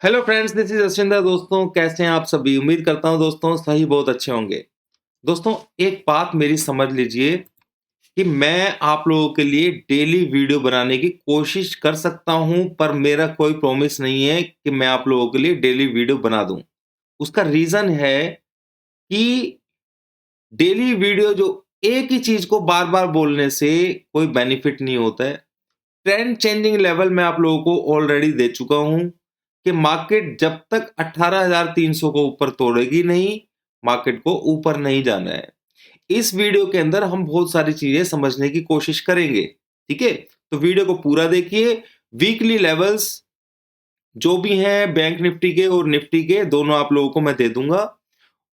Hello friends, this is Ashwinder. दोस्तों, कैसे हैं आप सभी? उम्मीद करता हूं दोस्तों सही बहुत अच्छे होंगे। दोस्तों, एक बात मेरी समझ लीजिए कि मैं आप लोगों के लिए डेली वीडियो बनाने की कोशिश कर सकता हूं, पर मेरा कोई प्रॉमिस नहीं है कि मैं आप लोगों के लिए डेली वीडियो बना दूं। उसका रीजन है कि डेली वीडियो जो एक ही चीज को बार बार बोलने से कोई बेनिफिट नहीं होता है। ट्रेंड चेंजिंग लेवल मैं आप लोगों को ऑलरेडी दे चुका हूं कि मार्केट जब तक 18,300 को ऊपर तोड़ेगी नहीं, मार्केट को ऊपर नहीं जाना है। इस वीडियो के अंदर हम बहुत सारी चीजें समझने की कोशिश करेंगे। ठीक है, तो वीडियो को पूरा देखिए। वीकली लेवल्स जो भी हैं बैंक निफ्टी के और निफ्टी के, दोनों आप लोगों को मैं दे दूंगा।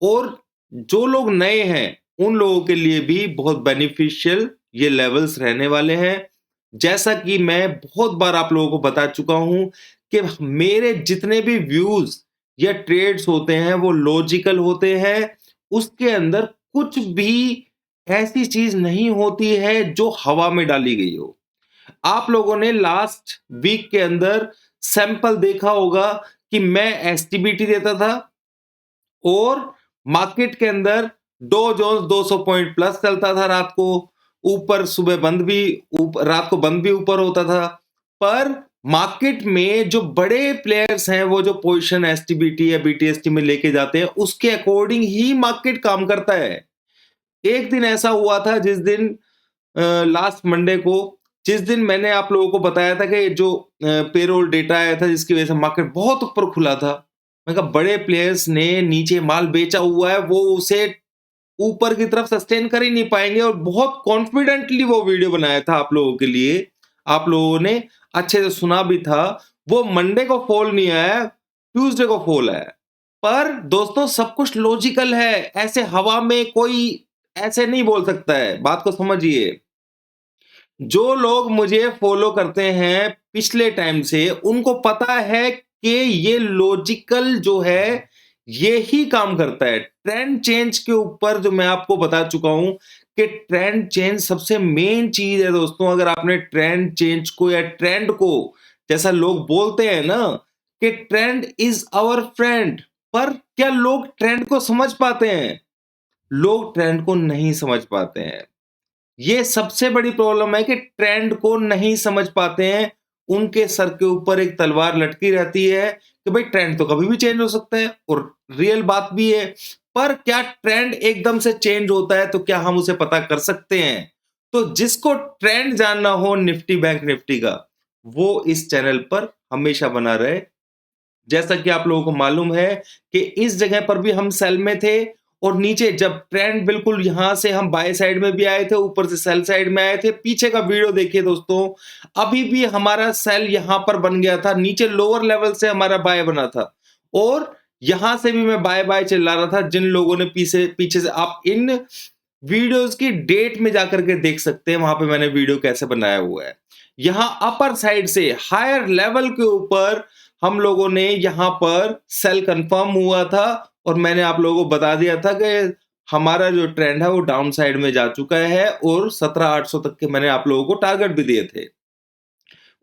और जो लोग नए हैं उन लोगों के लिए भी बहुत बेनिफिशियल ये लेवल्स रहने वाले हैं। जैसा कि मैं बहुत बार आप लोगों को बता चुका हूं कि मेरे जितने भी व्यूज या ट्रेड्स होते हैं वो लॉजिकल होते हैं। उसके अंदर कुछ भी ऐसी चीज नहीं होती है जो हवा में डाली गई हो। आप लोगों ने लास्ट वीक के अंदर सैंपल देखा होगा कि मैं एसटीबीटी देता था और मार्केट के अंदर डो जोन्स 200 पॉइंट प्लस चलता था रात को। ऊपर सुबह बंद भी रात को बंद भी ऊपर होता था। पर मार्केट में जो बड़े प्लेयर्स हैं वो जो पोजीशन एसटीबीटी या बीटीएसटी में लेके जाते हैं उसके अकॉर्डिंग ही मार्केट काम करता है। एक दिन ऐसा हुआ था जिस दिन लास्ट मंडे को, जिस दिन मैंने आप लोगों को बताया था कि जो पेरोल डेटा आया था जिसकी वजह से मार्केट बहुत ऊपर खुला था। मैं कहा बड़े प्लेयर्स ने नीचे माल बेचा हुआ है, वो उसे ऊपर की तरफ सस्टेन कर ही नहीं पाएंगे। और बहुत कॉन्फिडेंटली वो वीडियो बनाया था आप लोगों के लिए। आप लोगों ने अच्छे से सुना भी था। वो मंडे को फॉल नहीं आया, ट्यूसडे को फॉल आया। पर दोस्तों, सब कुछ लॉजिकल है। ऐसे हवा में कोई ऐसे नहीं बोल सकता है। बात को समझिए। जो लोग मुझे फॉलो करते हैं पिछले टाइम से उनको पता है कि ये लॉजिकल जो है ये ही काम करता है। ट्रेंड चेंज के ऊपर जो मैं आपको बता चुका हूं कि ट्रेंड चेंज सबसे मेन चीज है दोस्तों। अगर आपने ट्रेंड चेंज को या ट्रेंड को, जैसा लोग बोलते हैं ना कि ट्रेंड इज आवर फ्रेंड, पर क्या लोग ट्रेंड को समझ पाते हैं? लोग ट्रेंड को नहीं समझ पाते हैं। ये सबसे बड़ी प्रॉब्लम है कि ट्रेंड को नहीं समझ पाते हैं। उनके सर के ऊपर एक तलवार लटकी रहती है कि भाई ट्रेंड तो कभी भी चेंज हो सकता है, और रियल बात भी है। पर क्या ट्रेंड एकदम से चेंज होता है तो क्या हम उसे पता कर सकते हैं? तो जिसको ट्रेंड जानना हो निफ्टी बैंक निफ्टी का, वो इस चैनल पर हमेशा बना रहे। जैसा कि आप लोगों को मालूम है कि इस जगह पर भी हम सेल में थे, और नीचे जब ट्रेंड बिल्कुल यहां से हम बाय साइड में भी आए थे, ऊपर से सेल साइड में आए थे। पीछे का वीडियो देखिए दोस्तों, अभी भी हमारा सेल यहां पर बन गया था। नीचे लोअर लेवल से हमारा बाय बना था, और यहां से भी मैं बाय बाय चिल्ला रहा था। जिन लोगों ने पीछे पीछे से, आप इन वीडियोस की डेट में जाकर के देख सकते हैं, वहां पे मैंने वीडियो कैसे बनाया हुआ है। यहां अपर साइड से हायर लेवल के ऊपर हम लोगों ने यहां पर सेल कंफर्म हुआ था, और मैंने आप लोगों को बता दिया था कि हमारा जो ट्रेंड है वो डाउन साइड में जा चुका है, और 17,800 तक के मैंने आप लोगों को टारगेट भी दिए थे।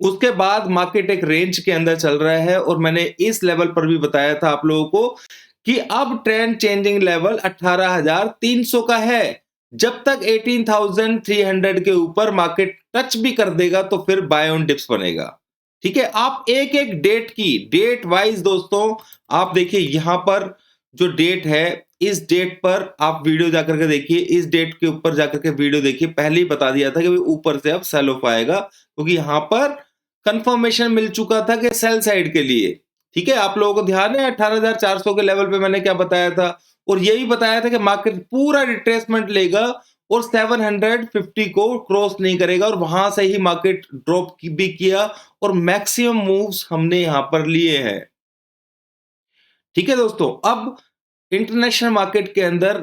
उसके बाद मार्केट एक रेंज के अंदर चल रहा है, और मैंने इस लेवल पर भी बताया था आप लोगों को कि अब ट्रेंड चेंजिंग लेवल 18,300 का है। जब तक 18,300 के ऊपर मार्केट टच भी कर देगा तो फिर बाय ऑन डिप्स बनेगा। ठीक है, आप एक एक डेट की डेट वाइज दोस्तों, आप देखिए यहां पर जो डेट है, इस डेट पर आप वीडियो जाकर के देखिए। इस डेट के ऊपर जाकर के वीडियो देखिए। पहले ही बता दिया था कि भाई ऊपर से अब सेल ऑफ आएगा, क्योंकि यहां पर कंफर्मेशन मिल चुका था कि सेल साइड के लिए। ठीक है, आप लोगों को ध्यान है 18,400 के लेवल पे मैंने क्या बताया था? और यही बताया था कि मार्केट पूरा रिट्रेसमेंट लेगा और 750 को क्रॉस नहीं करेगा, और वहां से ही मार्केट ड्रॉप भी किया, और मैक्सिमम मूव्स हमने यहां पर लिए हैं। ठीक है दोस्तों, अब इंटरनेशनल मार्केट के अंदर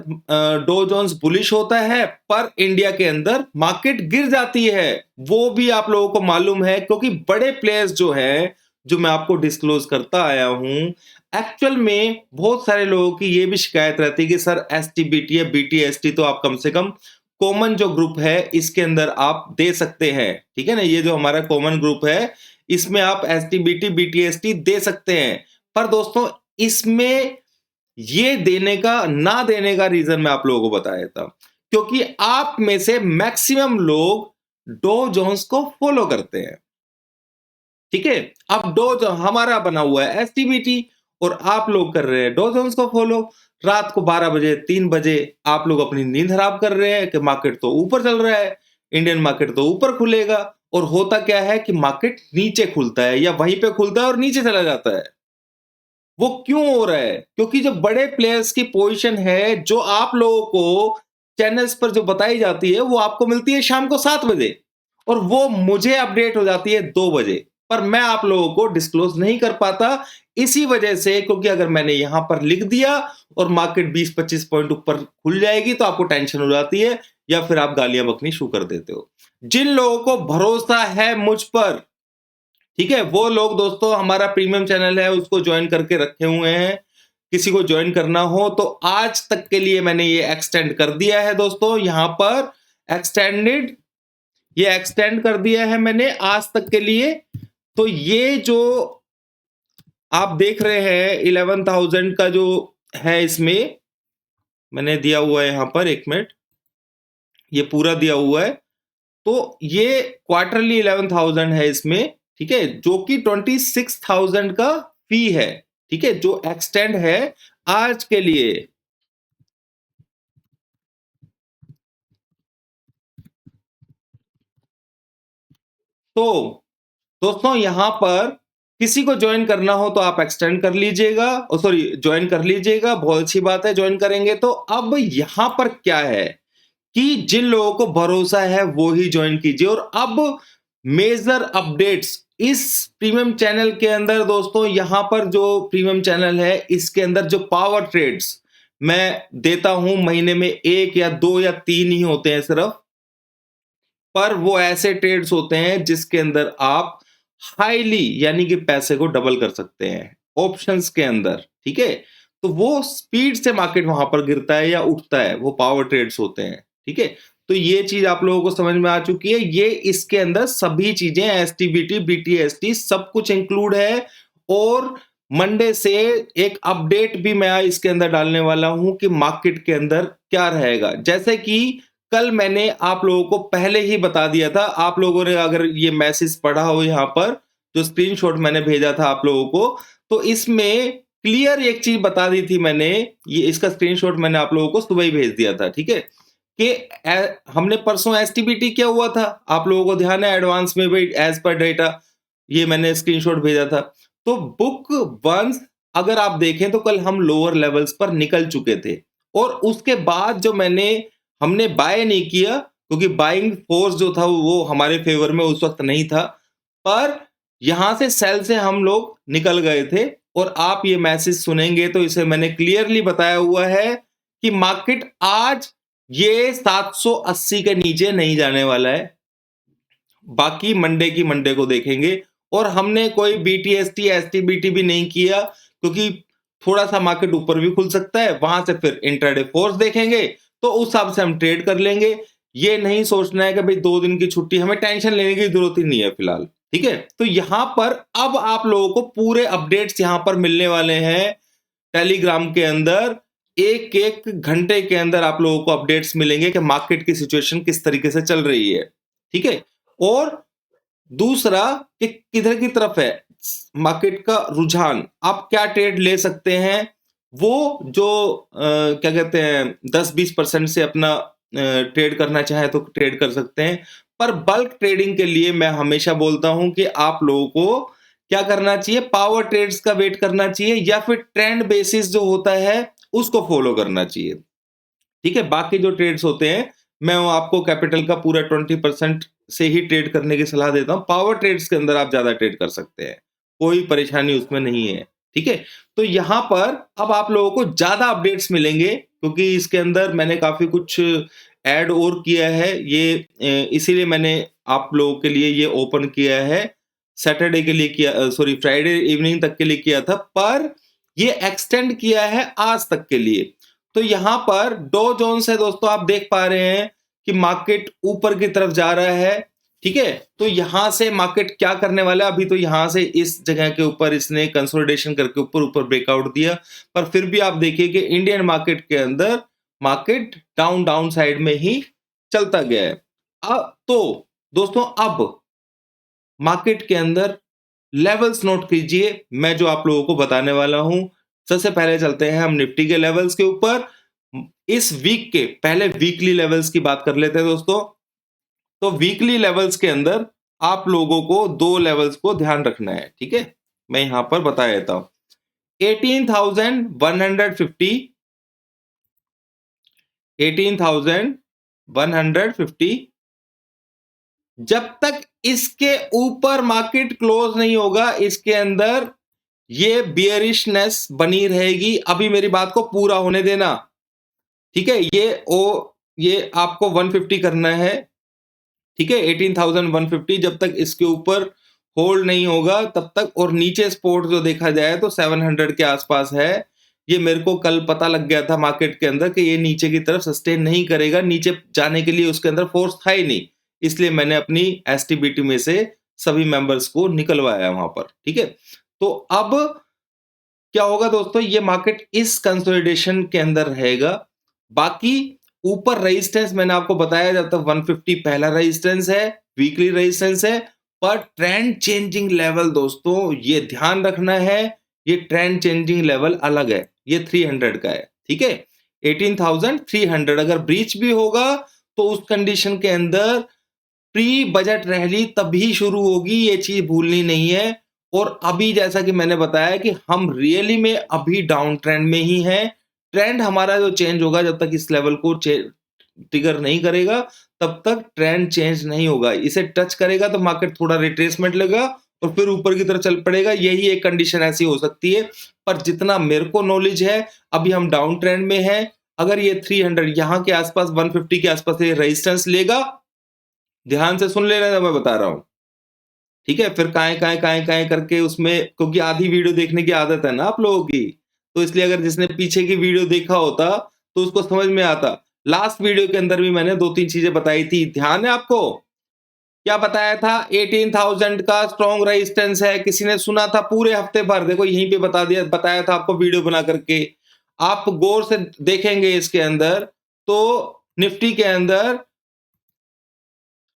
डो जोन्स बुलिश होता है, पर इंडिया के अंदर मार्केट गिर जाती है। वो भी आप लोगों को मालूम है, क्योंकि बड़े प्लेयर्स जो हैं, जो मैं आपको डिस्क्लोज करता आया हूं, एक्चुअल में बहुत सारे लोगों की ये भी शिकायत रहती है कि सर एसटीबीटी या बीटीएसटी तो आप कम से कम कॉमन जो ग्रुप है इसके अंदर आप दे सकते हैं। ठीक है ना, ये जो हमारा कॉमन ग्रुप है इसमें आप एसटीबीटी बीटीएसटी दे सकते हैं। पर दोस्तों इसमें ये देने का ना देने का रीजन मैं आप लोगों को बता देता हूं, क्योंकि आप में से मैक्सिमम लोग डो जोन्स को फॉलो करते हैं। ठीक है, अब हमारा बना हुआ है एसटीबीटी और आप लोग कर रहे हैं डो जोन्स को फॉलो। रात को 12 बजे 3 बजे आप लोग अपनी नींद खराब कर रहे हैं कि मार्केट तो ऊपर चल रहा है, इंडियन मार्केट तो ऊपर खुलेगा, और होता क्या है कि मार्केट नीचे खुलता है या वहीं पे खुलता है और नीचे चला जाता है। वो क्यों हो रहा है? क्योंकि जो बड़े प्लेयर्स की पोजीशन है, जो आप लोगों को चैनल्स पर जो बताई जाती है, वो आपको मिलती है शाम को 7 बजे और वो मुझे अपडेट हो जाती है 2 बजे। पर मैं आप लोगों को डिस्क्लोज नहीं कर पाता इसी वजह से, क्योंकि अगर मैंने यहां पर लिख दिया और मार्केट 20-25 पॉइंट ऊपर खुल जाएगी तो आपको टेंशन हो जाती है या फिर आप गालियां बकनी शुरू कर देते हो। जिन लोगों को भरोसा है मुझ पर, ठीक है, वो लोग दोस्तों हमारा प्रीमियम चैनल है उसको ज्वाइन करके रखे हुए हैं। किसी को ज्वाइन करना हो तो आज तक के लिए मैंने ये एक्सटेंड कर दिया है दोस्तों, यहां पर एक्सटेंडेड, ये एक्सटेंड कर दिया है मैंने आज तक के लिए। तो ये जो आप देख रहे हैं 11,000 का जो है, इसमें मैंने दिया हुआ है यहां पर, एक मिनट, ये पूरा दिया हुआ है। तो ये क्वार्टरली 11,000 है इसमें, ठीक है, जो कि 26,000 का फी है, ठीक है, जो एक्सटेंड है आज के लिए। तो दोस्तों यहां पर किसी को ज्वाइन करना हो तो आप एक्सटेंड कर लीजिएगा, सॉरी ज्वाइन कर लीजिएगा, बहुत अच्छी बात है ज्वाइन करेंगे तो। अब यहां पर क्या है कि जिन लोगों को भरोसा है वो ही ज्वाइन कीजिए। और अब मेजर अपडेट्स इस प्रीमियम चैनल के अंदर दोस्तों, यहां पर जो प्रीमियम चैनल है इसके अंदर जो पावर ट्रेड्स मैं देता हूं, महीने में 1 या 2 या 3 ही होते हैं सिर्फ, पर वो ऐसे ट्रेड्स होते हैं जिसके अंदर आप हाईली यानी कि पैसे को डबल कर सकते हैं ऑप्शंस के अंदर, ठीक है। तो वो स्पीड से मार्केट वहां पर गिरता है या उठता है, वो पावर ट्रेड्स होते हैं, ठीक है। तो ये चीज आप लोगों को समझ में आ चुकी है। ये इसके अंदर सभी चीजें एसटीबीटी बीटीएसटी सब कुछ इंक्लूड है। और मंडे से एक अपडेट भी मैं इसके अंदर डालने वाला हूं कि मार्केट के अंदर क्या रहेगा। जैसे कि कल मैंने आप लोगों को पहले ही बता दिया था, आप लोगों ने अगर ये मैसेज पढ़ा हो यहां पर जो स्क्रीनशॉट मैंने भेजा था आप लोगों को, तो इसमें क्लियर एक चीज बता दी थी मैंने, ये इसका स्क्रीनशॉट मैंने आप लोगों को सुबह ही भेज दिया था, ठीक है, कि हमने परसों एसटीबीटी क्या हुआ था, आप लोगों को ध्यान है, एडवांस में भी एज पर डेटा ये मैंने स्क्रीनशॉट भेजा था। तो बुक वंस अगर आप देखें तो कल हम लोअर लेवल्स पर निकल चुके थे और उसके बाद जो हमने बाय नहीं किया क्योंकि बाइंग फोर्स जो था वो हमारे फेवर में उस वक्त नहीं था, पर यहां से सेल से हम लोग निकल गए थे। और आप ये मैसेज सुनेंगे तो इसे मैंने क्लियरली बताया हुआ है कि मार्केट आज ये 780 के नीचे नहीं जाने वाला है, बाकी मंडे की मंडे को देखेंगे। और हमने कोई बीटीएसटी एसटीबीटी भी नहीं किया क्योंकि थोड़ा सा मार्केट ऊपर भी खुल सकता है, वहां से फिर इंट्राडे फोर्स देखेंगे तो उस हिसाब से हम ट्रेड कर लेंगे। ये नहीं सोचना है कि भाई 2 दिन की छुट्टी, हमें टेंशन लेने की जरूरत ही नहीं है फिलहाल, ठीक है। तो यहां पर अब आप लोगों को पूरे अपडेट्स यहां पर मिलने वाले हैं टेलीग्राम के अंदर। एक एक घंटे के अंदर आप लोगों को अपडेट्स मिलेंगे कि मार्केट की सिचुएशन किस तरीके से चल रही है, ठीक है। और दूसरा कि किधर की तरफ है मार्केट का रुझान, आप क्या ट्रेड ले सकते हैं, वो जो क्या कहते हैं 10-20% से अपना ट्रेड करना चाहे तो ट्रेड कर सकते हैं। पर बल्क ट्रेडिंग के लिए मैं हमेशा बोलता हूं कि आप लोगों को क्या करना चाहिए, पावर ट्रेड्स का वेट करना चाहिए या फिर ट्रेंड बेसिस जो होता है उसको फॉलो करना चाहिए, ठीक है। बाकी जो ट्रेड्स होते हैं मैं आपको कैपिटल का पूरा 20% से ही ट्रेड करने की सलाह देता हूं। पावर ट्रेड्स के अंदर आप ज्यादा ट्रेड कर सकते हैं, कोई परेशानी उसमें नहीं है, ठीक है। तो यहां पर अब आप लोगों को ज्यादा अपडेट्स मिलेंगे क्योंकि इसके अंदर मैंने काफी कुछ ऐड और किया है। ये इसीलिए मैंने आप लोगों के लिए ये ओपन किया है, सैटरडे के लिए किया, सॉरी फ्राइडे इवनिंग तक के लिए किया था, पर ये एक्सटेंड किया है आज तक के लिए। तो यहां पर डो जोन्स है दोस्तों, आप देख पा रहे हैं कि मार्केट ऊपर की तरफ जा रहा है, ठीक है, तो यहां से मार्केट क्या करने वाला है, अभी तो यहां से इस जगह के ऊपर इसने कंसोलिडेशन करके ऊपर ऊपर ब्रेकआउट दिया, पर फिर भी आप देखिए कि इंडियन मार्केट के अंदर मार्केट डाउन साइड में ही चलता गया है। अब तो दोस्तों अब मार्केट के अंदर लेवल्स नोट कीजिए, मैं जो आप लोगों को बताने वाला हूं। सबसे पहले चलते हैं हम निफ्टी के लेवल्स के ऊपर। इस वीक के पहले वीकली लेवल्स की बात कर लेते हैं दोस्तों। तो वीकली लेवल्स के अंदर आप लोगों को दो लेवल्स को ध्यान रखना है, ठीक है, मैं यहां पर बता देता हूं। 18,150, 18,150, जब तक इसके ऊपर मार्केट क्लोज नहीं होगा इसके अंदर ये बियरिशनेस बनी रहेगी। अभी मेरी बात को पूरा होने देना, ठीक है, ये आपको 150 करना है, ठीक है, 18,150 जब तक इसके ऊपर होल्ड नहीं होगा तब तक, और नीचे सपोर्ट जो देखा जाए तो 700 के आसपास है। ये मेरे को कल पता लग गया था मार्केट के अंदर कि ये नीचे की तरफ सस्टेन नहीं करेगा, नीचे जाने के लिए उसके अंदर फोर्स था ही नहीं, इसलिए मैंने अपनी एसटीबीटी में से सभी मेंबर्स को निकलवाया वहां पर, ठीक है। तो अब क्या होगा दोस्तों, ये मार्केट इस कंसोलिडेशन के अंदर रहेगा। बाकी ऊपर रेजिस्टेंस मैंने आपको बताया जब तक 150 पहला रेजिस्टेंस है, वीकली रेजिस्टेंस है, पर ट्रेंड चेंजिंग लेवल दोस्तों ये ध्यान रखना है, ये ट्रेंड चेंजिंग लेवल अलग है, ये 300 का है, ठीक है। 18,300 अगर ब्रीच भी होगा तो उस कंडीशन के अंदर प्री बजट रैली तभी शुरू होगी, ये चीज भूलनी नहीं है। और अभी जैसा कि मैंने बताया कि हम रियली में अभी डाउन ट्रेंड में ही हैं। ट्रेंड हमारा जो चेंज होगा जब तक इस लेवल को ट्रिगर नहीं करेगा तब तक ट्रेंड चेंज नहीं होगा। इसे टच करेगा तो मार्केट थोड़ा रिट्रेसमेंट लेगा और फिर ऊपर की तरफ चल पड़ेगा, यही एक कंडीशन ऐसी हो सकती है। पर जितना मेरे को नॉलेज है अभी हम डाउन ट्रेंड में हैं। अगर ये 300 यहां के आसपास 150 के आसपास ये रेजिस्टेंस लेगा, ध्यान से सुन लेना मैं बता रहा हूं, ठीक है, फिर काएं करके उसमें, क्योंकि आधी वीडियो देखने की आदत है ना आप लोगों की, तो इसलिए अगर जिसने पीछे की वीडियो देखा होता तो उसको समझ में आता। लास्ट वीडियो के अंदर भी मैंने दो तीन चीजें बताई थी, ध्यान है आपको? क्या बताया था? 18,000 का स्ट्रॉन्ग रेजिस्टेंस है, किसी ने सुना था पूरे हफ्ते भर? देखो यहीं पे बता दिया, बताया था आपको वीडियो बना करके। आप गौर से देखेंगे इसके अंदर तो निफ्टी के अंदर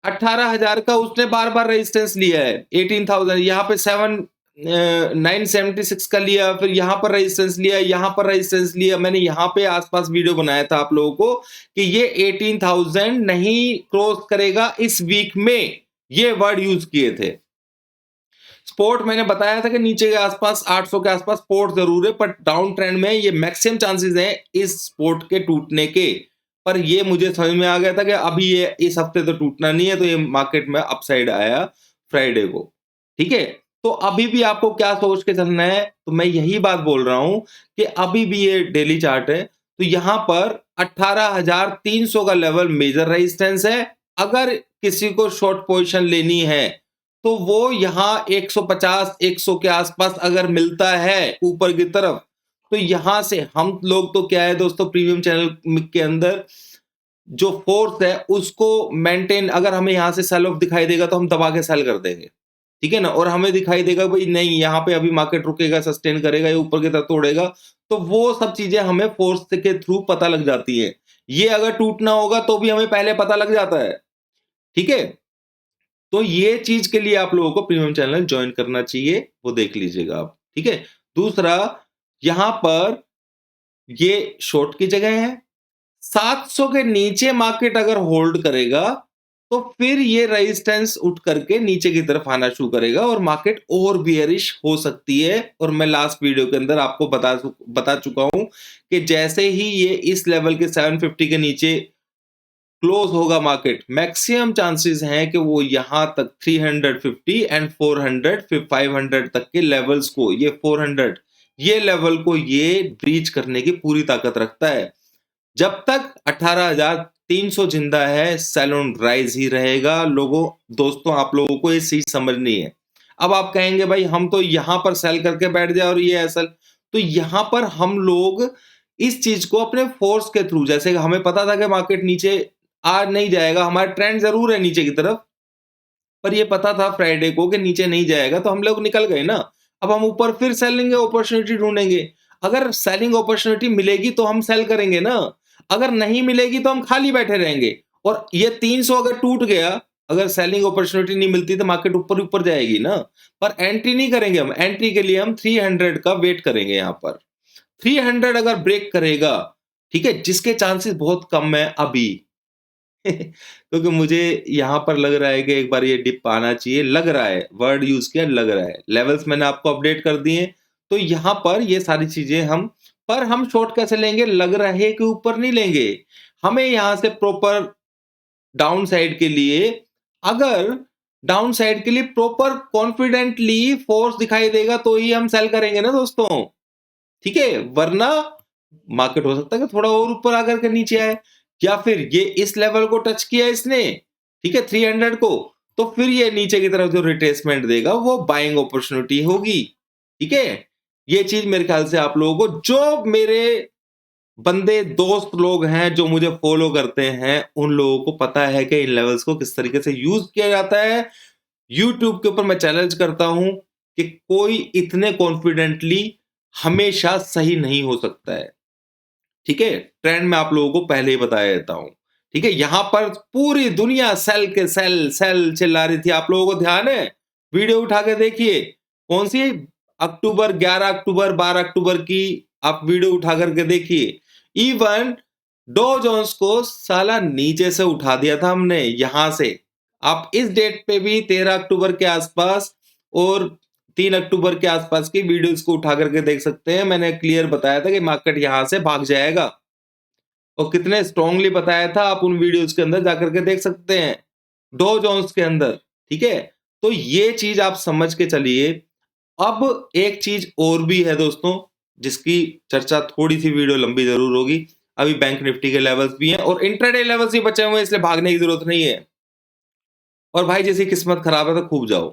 18,000 का उसने बार बार रेजिस्टेंस लिया है। 18,000 यहाँ पे 976 का लिया, फिर यहां पर रेजिस्टेंस लिया, यहां पर रेजिस्टेंस लिया। मैंने यहां पे आसपास वीडियो बनाया था आप लोगों को कि ये 18,000 नहीं क्रॉस करेगा इस वीक में, ये वर्ड यूज किए थे। सपोर्ट मैंने बताया था कि नीचे के आसपास 800 के आसपास सपोर्ट जरूर है, पर डाउन ट्रेंड में ये मैक्सिमम चांसेस हैं इस सपोर्ट के टूटने के। पर ये मुझे समझ में आ गया था कि अभी ये इस हफ्ते तो टूटना नहीं है, तो ये मार्केट में अपसाइड आया फ्राइडे को, ठीक है। तो अभी भी आपको क्या सोच के चलना है, तो मैं यही बात बोल रहा हूं कि अभी भी ये डेली चार्ट है, तो यहां पर 18,300 का लेवल मेजर रेजिस्टेंस है। अगर किसी को शॉर्ट पोजीशन लेनी है तो वो यहां 150 100 के आसपास अगर मिलता है ऊपर की तरफ, तो यहां से हम लोग तो क्या है दोस्तों, प्रीमियम चैनल के अंदर जो फोर्स है उसको मेंटेन, अगर हमें यहां से सेल ऑफ दिखाई देगा तो हम दबा के सेल कर देंगे, ठीक है ना। और हमें दिखाई देगा भाई नहीं यहां पे अभी मार्केट रुकेगा, सस्टेन करेगा, ये ऊपर की तरफ तोड़ेगा, तो वो सब चीजें हमें फोर्स के थ्रू पता लग जाती है। ये अगर टूटना होगा तो भी हमें पहले पता लग जाता है, ठीक है। तो ये चीज के लिए आप लोगों को प्रीमियम चैनल ज्वाइन करना चाहिए, वो देख लीजिएगा आप, ठीक है। दूसरा, यहां पर ये शॉर्ट की जगह है। 700 के नीचे मार्केट अगर होल्ड करेगा तो फिर ये रेजिस्टेंस उठ करके नीचे की तरफ आना शुरू करेगा और मार्केट और बियरिश हो सकती है। और मैं लास्ट वीडियो के अंदर आपको बता चुका हूं कि जैसे ही ये इस लेवल के 750 के नीचे क्लोज होगा मार्केट, मैक्सिमम चांसेस हैं कि वो यहां तक 350 एंड 400 फिर 500 तक के लेवल्स को, ये 400 ये लेवल को ये ब्रीच करने की पूरी ताकत रखता है। जब तक 18,300 जिंदा है सैलून राइज ही रहेगा। लोगों दोस्तों आप लोगों को ये चीज समझनी है। अब आप कहेंगे भाई हम तो यहां पर सेल करके बैठ जाए और ये ऐसा, तो यहां पर हम लोग इस चीज को अपने फोर्स के थ्रू, जैसे हमें पता था कि मार्केट नीचे आ नहीं जाएगा, हमारा ट्रेंड जरूर है नीचे की तरफ, पर ये पता था फ्राइडे को कि नीचे नहीं जाएगा, तो हम लोग निकल गए ना। अब हम ऊपर फिर सेलिंग अपॉर्चुनिटी ढूंढेंगे। अगर सेलिंग अपॉर्चुनिटी मिलेगी तो हम सेल करेंगे ना, अगर नहीं मिलेगी तो हम खाली बैठे रहेंगे। और ये 300 अगर टूट गया, अगर सेलिंग अपॉर्चुनिटी नहीं मिलती तो मार्केट ऊपर ऊपर जाएगी ना। पर एंट्री नहीं करेंगे हम, एंट्री के लिए हम 300 का वेट करेंगे। यहाँ पर 300 अगर ब्रेक करेगा, ठीक है, जिसके चांसेस बहुत कम है अभी क्योंकि मुझे यहाँ पर लग रहा है कि एक बार ये डिप आना चाहिए, लग रहा है, वर्ड यूज किया, लग रहा है। लेवल्स मैंने आपको अपडेट कर दिए, तो यहाँ पर ये सारी चीजें हम शॉर्ट कैसे लेंगे, लग रहे कि ऊपर नहीं लेंगे। हमें यहाँ से प्रॉपर डाउन साइड के लिए, अगर डाउन साइड के लिए प्रॉपर कॉन्फिडेंटली फोर्स दिखाई देगा तो ही हम सेल करेंगे ना दोस्तों, ठीक है। वरना मार्केट हो सकता है कि थोड़ा और ऊपर आकर के नीचे आए, या फिर ये इस लेवल को टच किया इसने, ठीक है, 300 को, तो फिर ये नीचे की तरफ जो रिट्रेसमेंट देगा वो बाइंग अपॉर्चुनिटी होगी, ठीक है। ये चीज मेरे ख्याल से आप लोगों को, जो मेरे बंदे दोस्त लोग हैं जो मुझे फॉलो करते हैं, उन लोगों को पता है कि इन लेवल्स को किस तरीके से यूज किया जाता है। यूट्यूब के ऊपर मैं चैलेंज करता हूं कि कोई इतने कॉन्फिडेंटली हमेशा सही नहीं हो सकता है, ठीक है। ट्रेंड में आप लोगों को पहले ही बताया देता हूं, ठीक है। यहां पर पूरी दुनिया सेल के सेल सेल चिल्ला रही थी, आप लोगों को ध्यान है? वीडियो उठा के देखिए, कौन सी अक्टूबर 11 अक्टूबर 12 अक्टूबर की, आप वीडियो उठा करके देखिए। इवन डो जोन्स को साला नीचे से उठा दिया था हमने यहां से। आप इस डेट पे भी 13 अक्टूबर के आसपास और 3 अक्टूबर के आसपास की वीडियोस को उठा करके देख सकते हैं। मैंने क्लियर बताया था कि मार्केट यहां से भाग जाएगा, और कितने स्ट्रांगली बताया था, आप उन वीडियोस के अंदर जाकर के देख सकते हैं, डो जोन्स के अंदर, ठीक है। तो ये चीज आप समझ के चलिए। अब एक चीज और भी है दोस्तों, जिसकी चर्चा थोड़ी सी वीडियो लंबी जरूर होगी। अभी बैंक निफ्टी के लेवल्स भी हैं और इंट्राडे लेवल्स भी बचे हुए हैं, इसलिए भागने की जरूरत नहीं है। और भाई जैसी किस्मत खराब है तो खूब जाओ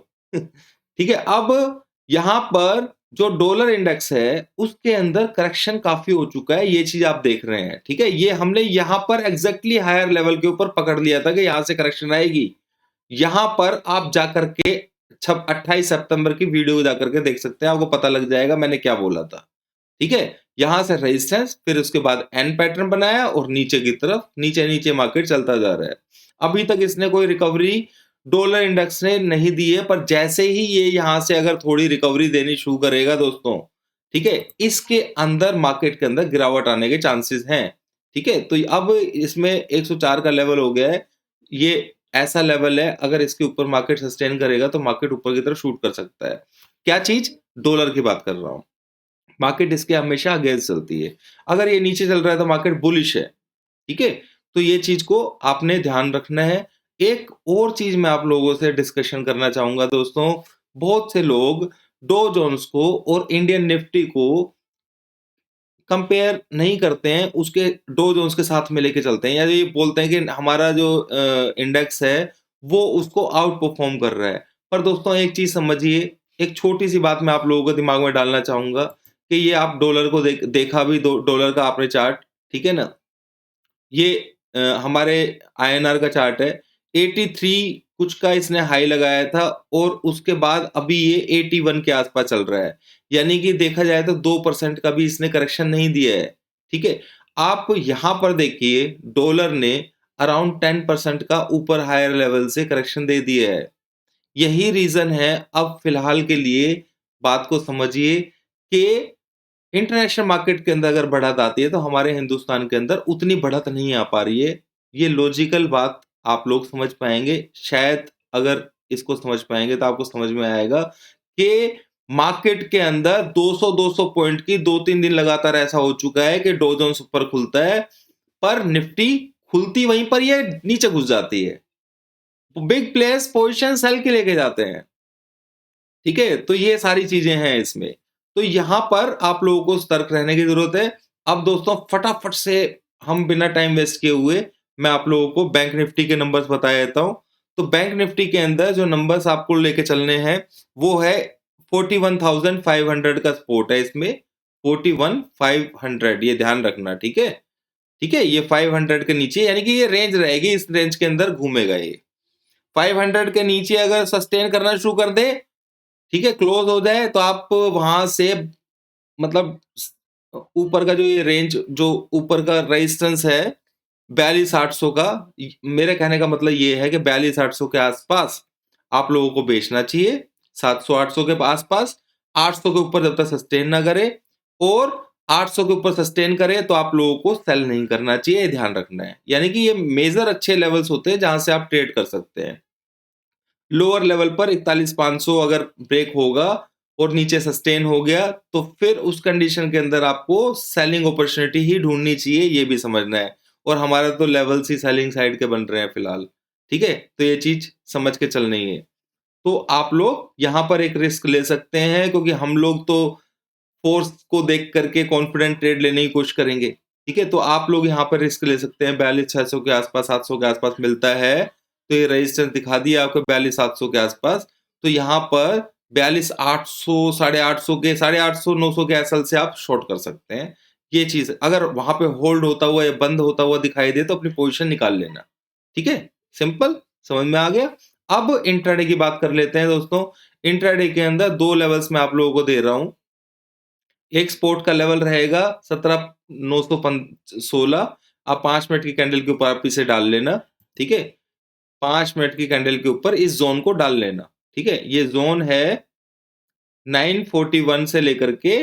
ठीक है। अब यहां पर जो डॉलर इंडेक्स है उसके अंदर करेक्शन काफी हो चुका है, ये चीज आप देख रहे हैं, ठीक है। ये हमने यहां पर एग्जैक्टली हायर लेवल के ऊपर पकड़ लिया था कि यहां से करेक्शन आएगी। यहां पर आप जाकर के 28 सितंबर की वीडियो जाकर के देख सकते हैं, आपको पता लग जाएगा मैंने क्या बोला था, ठीक है। यहां से रेजिस्टेंस, फिर उसके बाद एन पैटर्न बनाया और नीचे की तरफ नीचे नीचे मार्केट चलता जा रहा है। अभी तक इसने कोई रिकवरी डॉलर इंडेक्स ने नहीं दी है, पर जैसे ही ये यहां से अगर थोड़ी रिकवरी देनी शुरू करेगा दोस्तों, ठीक है, इसके अंदर मार्केट के अंदर गिरावट आने के चांसेस हैं, ठीक है। तो अब इसमें 104 का लेवल हो गया है, ये ऐसा लेवल है, अगर इसके ऊपर मार्केट सस्टेन करेगा तो मार्केट ऊपर की तरफ शूट कर सकता है। क्या चीज? डॉलर की बात कर रहा हूं। मार्केट इसके हमेशा अगेंस्ट चलती है। अगर ये नीचे चल रहा है तो मार्केट बुलिश है, ठीक है। तो ये चीज को आपने ध्यान रखना है। एक और चीज मैं आप लोगों से डिस्कशन करना चाहूंगा दोस्तों, बहुत से लोग डो जोन्स को और इंडियन निफ्टी को कंपेयर नहीं करते हैं, उसके डो जोन्स के साथ में लेके चलते हैं, या ये बोलते हैं कि हमारा जो इंडेक्स है वो उसको आउट परफॉर्म कर रहा है। पर दोस्तों एक चीज समझिए, एक छोटी सी बात मैं आप लोगों के दिमाग में डालना चाहूंगा कि ये आप डॉलर को देखा भी, डॉलर का आपने चार्ट, ठीक है ना, ये हमारे आईएनआर का चार्ट है। 83 कुछ का इसने हाई लगाया था और उसके बाद अभी ये 81 के आसपास चल रहा है, यानी कि देखा जाए तो 2% का भी इसने करेक्शन नहीं दिया है, ठीक है। आप यहां पर देखिए, डॉलर ने अराउंड 10% का ऊपर हायर लेवल से करेक्शन दे दिया है। यही रीजन है, अब फिलहाल के लिए बात को समझिए कि इंटरनेशनल मार्केट के अंदर अगर बढ़त आती है तो हमारे हिंदुस्तान के अंदर उतनी बढ़त नहीं आ पा रही है। ये लॉजिकल बात आप लोग समझ पाएंगे शायद, अगर इसको समझ पाएंगे तो आपको समझ में आएगा कि मार्केट के अंदर 200-200 पॉइंट की 2-3 दिन लगातार ऐसा हो चुका है कि डो जोन्स ऊपर खुलता है, पर निफ्टी खुलती वहीं पर ये नीचे घुस जाती है। बिग प्लेयर्स पोजीशन सेल के लेके जाते हैं, ठीक है। तो ये सारी चीजें हैं इसमें, तो यहां पर आप लोगों को सतर्क रहने की जरूरत है। अब दोस्तों फटाफट से, हम बिना टाइम वेस्ट किए हुए, मैं आप लोगों को बैंक निफ्टी के नंबर्स बता देता हूं। तो बैंक निफ्टी के अंदर जो नंबर्स आपको लेके चलने हैं वो है 41,500 का सपोर्ट है इसमें, 41,500, ये ध्यान रखना, ठीक है, ठीक है। ये 500 के नीचे, यानी कि ये रेंज रहेगी, इस रेंज के अंदर घूमेगा ये। 500 के नीचे अगर सस्टेन करना शुरू कर दे, ठीक है, क्लोज हो जाए, तो आप वहां से मतलब ऊपर का जो ये रेंज, जो ऊपर का रेजिस्टेंस है 42,800 का, मेरे कहने का मतलब ये है कि 42,800 के आसपास आप लोगों को बेचना चाहिए, 700-800 के आसपास। 800 के ऊपर जब तक सस्टेन ना करे, और 800 के ऊपर सस्टेन करे तो आप लोगों को सेल नहीं करना चाहिए, ध्यान रखना है। यानी कि ये मेजर अच्छे लेवल्स होते हैं जहां से आप ट्रेड कर सकते हैं। लोअर लेवल पर 41,500 अगर ब्रेक होगा और नीचे सस्टेन हो गया, तो फिर उस कंडीशन के अंदर आपको सेलिंग अपॉर्चुनिटी ही ढूंढनी चाहिए, ये भी समझना है। और हमारा तो लेवल्स ही सेलिंग साइड के बन रहे हैं फिलहाल, ठीक है, तो ये चीज समझ के चलनी है। तो आप लोग यहां पर एक रिस्क ले सकते हैं, क्योंकि हम लोग तो फोर्स को देख करके कॉन्फिडेंट ट्रेड लेने की कोशिश करेंगे, ठीक है। तो आप लोग यहाँ पर रिस्क ले सकते हैं, 42,600 के आसपास, 700 के आसपास मिलता है, तो ये रेजिस्टेंस दिखा दिया आपको 42,700 के आसपास। तो यहाँ पर 42,800, 850 के, 850, 900 के एसएल से आप शॉर्ट कर सकते हैं। ये चीज अगर वहां पे होल्ड होता हुआ या बंद होता हुआ दिखाई दे तो अपनी पोजीशन निकाल लेना, ठीक है, सिंपल, समझ में आ गया। अब इंट्राडे की बात कर लेते हैं दोस्तों। इंट्राडे के अंदर दो लेवल्स मैं आप लोगों को दे रहा हूं। एक सपोर्ट का लेवल रहेगा 17,916, आप 5 मिनट की कैंडल के ऊपर आप इसे डाल लेना, ठीक है, 5 मिनट की कैंडल के ऊपर इस जोन को डाल लेना, ठीक है। ये जोन है 941 से लेकर के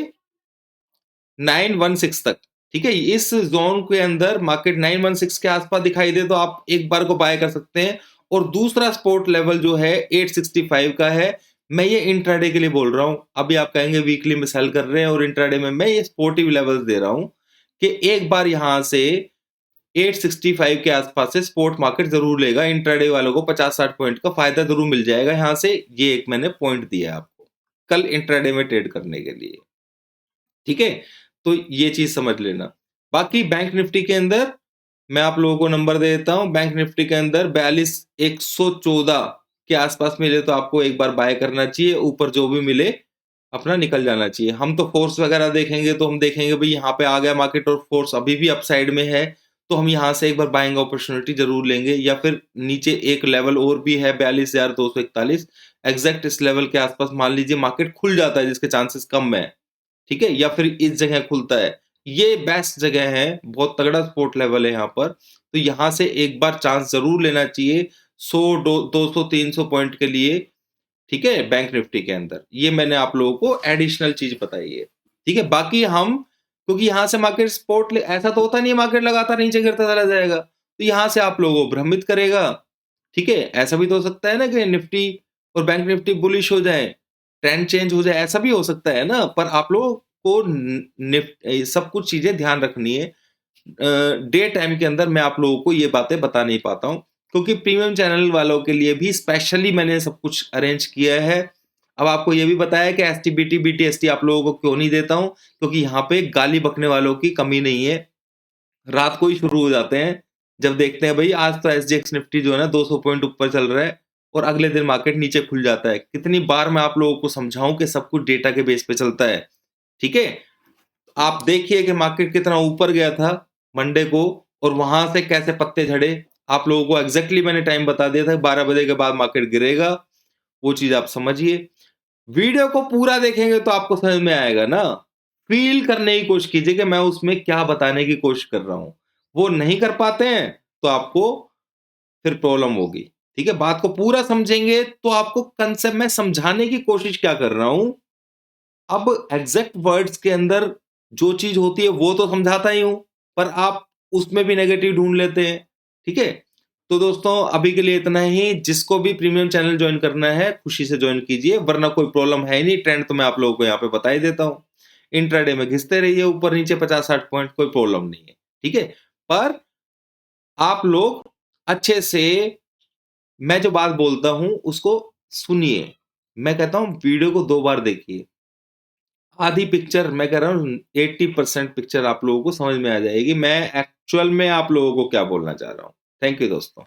916 तक, ठीक है। इस जोन के अंदर मार्केट 916 के आसपास दिखाई दे तो आप एक बार को बाय कर सकते हैं। और दूसरा सपोर्ट लेवल जो है 865 का है, मैं ये इंट्राडे के लिए बोल रहा हूं। अभी आप कहेंगे वीकली में सेल कर रहे हैं और इंट्राडे में मैं ये सपोर्टिव लेवल्स दे रहा हूं कि एक बार यहां से 865 के आसपास से स्पोर्ट मार्केट जरूर लेगा। इंट्राडे वालों को 50-60 पॉइंट का फायदा जरूर मिल जाएगा यहां से। ये एक मैंने पॉइंट दिया आपको कल इंट्राडे में ट्रेड करने के लिए, ठीक है। तो ये चीज समझ लेना। बाकी बैंक निफ्टी के अंदर मैं आप लोगों को नंबर दे देता हूं। बैंक निफ्टी के अंदर 42,114 के आसपास मिले तो आपको एक बार बाय करना चाहिए, ऊपर जो भी मिले अपना निकल जाना चाहिए। हम तो फोर्स वगैरह देखेंगे तो हम देखेंगे भाई यहाँ पे आ गया मार्केट और फोर्स अभी भी अपसाइड में है, तो हम यहाँ से एक बार बाइंग अपॉर्चुनिटी जरूर लेंगे। या फिर नीचे एक लेवल और भी है 42,241, एग्जैक्ट इस लेवल के आसपास मान लीजिए मार्केट खुल जाता है, जिसके चांसेस कम है, ठीक है, या फिर इस जगह खुलता है, ये बेस्ट जगह है, बहुत तगड़ा सपोर्ट लेवल है यहाँ पर। तो यहाँ से एक बार चांस जरूर लेना चाहिए 100, 200, 300 पॉइंट के लिए, ठीक है, बैंक निफ्टी के अंदर। ये मैंने आप लोगों को एडिशनल चीज बताई है, ठीक है। बाकी हम, क्योंकि यहाँ से मार्केट सपोर्ट ऐसा तो होता नहीं है मार्केट लगातार नीचे गिरता चला जाएगा, तो यहाँ से आप लोगों को भ्रमित करेगा, ठीक है। ऐसा भी तो हो सकता है ना कि निफ्टी और बैंक निफ्टी बुलिश हो जाए, ट्रेंड चेंज हो जाए, ऐसा भी हो सकता है ना। पर आप लोगों को सब कुछ चीजें ध्यान रखनी है। डे टाइम के अंदर मैं आप लोगों को ये बातें बता नहीं पाता हूँ, क्योंकि प्रीमियम चैनल वालों के लिए भी स्पेशली मैंने सब कुछ अरेंज किया है। अब आपको ये भी बताया कि एसटीबीटी बीटीएसटी आप लोगों को क्यों नहीं देता हूं, क्योंकि यहाँ पे गाली बकने वालों की कमी नहीं है। रात को ही शुरू हो जाते हैं जब देखते हैं भाई आज तो एसजीएक्स निफ्टी जो है ना 200 पॉइंट ऊपर चल रहा है, और अगले दिन मार्केट नीचे खुल जाता है। कितनी बार मैं आप लोगों को समझाऊं कि सब कुछ डेटा के बेस पे चलता है, ठीक है। आप देखिए कि मार्केट कितना ऊपर गया था मंडे को, और वहां से कैसे पत्ते झड़े। आप लोगों को एग्जैक्टली मैंने टाइम बता दिया था, 12 बजे के बाद मार्केट गिरेगा, वो चीज आप समझिए। वीडियो को पूरा देखेंगे तो आपको समझ में आएगा ना। फील करने की कोशिश कीजिए कि मैं उसमें क्या बताने की कोशिश कर रहा हूं। वो नहीं कर पाते हैं तो आपको फिर प्रॉब्लम होगी, ठीक है। बात को पूरा समझेंगे तो आपको कंसेप्ट में समझाने की कोशिश क्या कर रहा हूं। अब एग्जैक्ट वर्ड्स के अंदर जो चीज होती है वो तो समझाता ही हूं, पर आप उसमें भी नेगेटिव ढूंढ लेते हैं, ठीक है। तो दोस्तों अभी के लिए इतना ही। जिसको भी प्रीमियम चैनल ज्वाइन करना है खुशी से ज्वाइन कीजिए, वरना कोई प्रॉब्लम है ही नहीं। ट्रेंड तो मैं आप लोगों को यहाँ पे बता ही देता हूँ। इंट्राडे में घिसते रहिए ऊपर नीचे 50-60 पॉइंट, कोई प्रॉब्लम नहीं है, ठीक है। पर आप लोग अच्छे से मैं जो बात बोलता हूं उसको सुनिए। मैं कहता हूं वीडियो को 2 बार देखिए, आधी पिक्चर, मैं कह रहा हूँ 80% पिक्चर आप लोगों को समझ में आ जाएगी, मैं एक्चुअल में आप लोगों को क्या बोलना चाह रहा हूँ। थैंक यू दोस्तों।